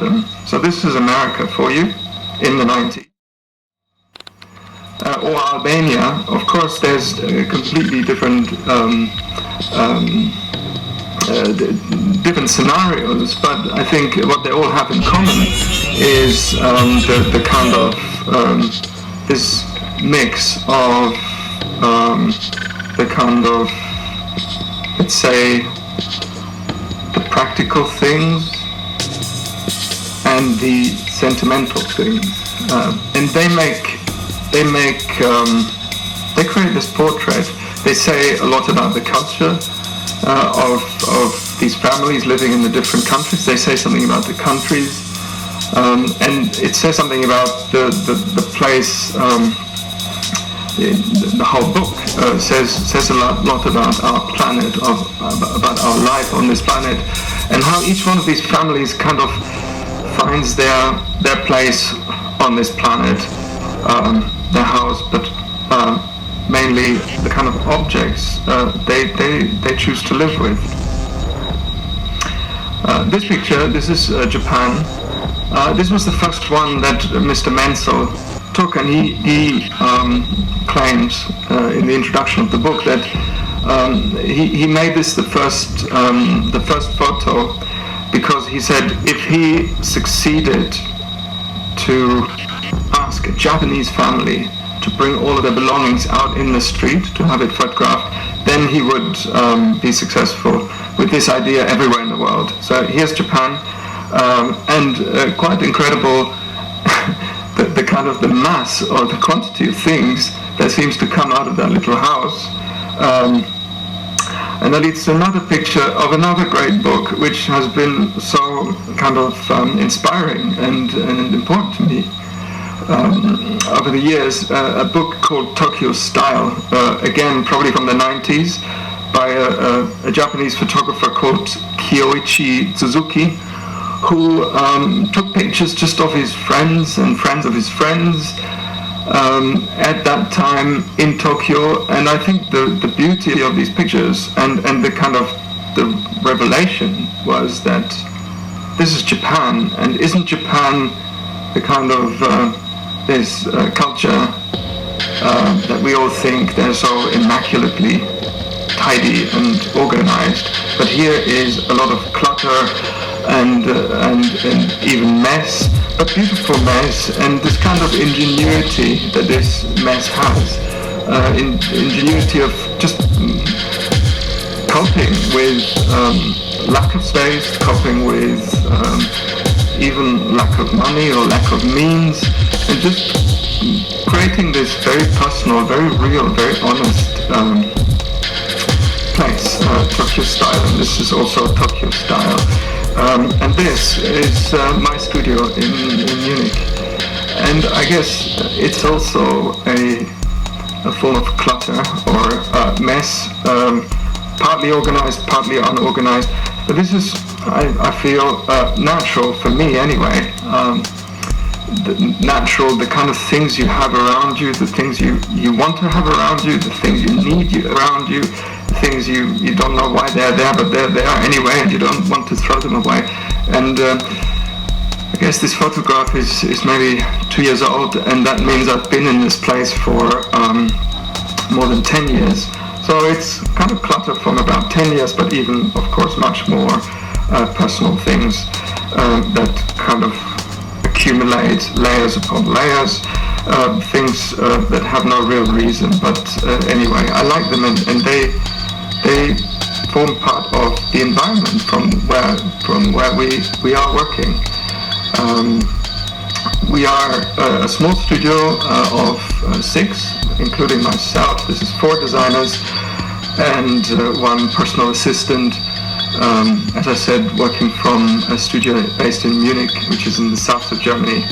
London. So this is America for you in the 90s. Or Albania. Of course, there's completely different different scenarios, but I think what they all have in common is the kind of this mix of the kind of, let's say, the practical things and the sentimental things, and they create this portrait. They say a lot about the culture of these families living in the different countries. They say something about the countries, and it says something about the place. The whole book says a lot about our planet, about our life on this planet, and how each one of these families kind of finds their place on this planet, their house, but mainly the kind of objects they choose to live with. This picture, this is Japan. This was the first one that Mr. Menzel took, and he claims in the introduction of the book that he made this the first photo because he said if he succeeded to ask a Japanese family to bring all of their belongings out in the street to have it photographed, then he would be successful with this idea everywhere in the world. So here's Japan, and quite incredible the kind of the mass or the quantity of things that seems to come out of that little house. And that leads to another picture of another great book which has been so kind of inspiring and important to me over the years, a book called Tokyo Style, again probably from the 90s, by a Japanese photographer called Kyoichi Suzuki, who took pictures just of his friends and friends of his friends at that time in Tokyo. And I think the beauty of these pictures and the kind of the revelation was that this is Japan, and isn't Japan the kind of this culture that we all think they're so immaculately tidy and organized, but here is a lot of clutter and even mess, but beautiful mess, and this kind of ingenuity that this mess has, ingenuity of just coping with lack of space, coping with even lack of money or lack of means, and just creating this very personal, very real, very honest place, Tokyo Style, and this is also Tokyo Style. And this is my studio in Munich, and I guess it's also a form of clutter or mess, partly organized, partly unorganized, but this is, I feel, natural for me anyway. Natural, the kind of things you have around you, the things you want to have around you, the things you need around you, things you don't know why they're there, but they're there anyway, and you don't want to throw them away. And I guess this photograph is maybe 2 years old, and that means I've been in this place for more than 10 years. So it's kind of clutter from about 10 years, but even, of course, much more personal things that kind of accumulate layers upon layers, things that have no real reason, but anyway, I like them, and they form part of the environment from where we are working. We are a small studio of 6, including myself. This is 4 designers and 1 personal assistant. As I said, working from a studio based in Munich, which is in the south of Germany.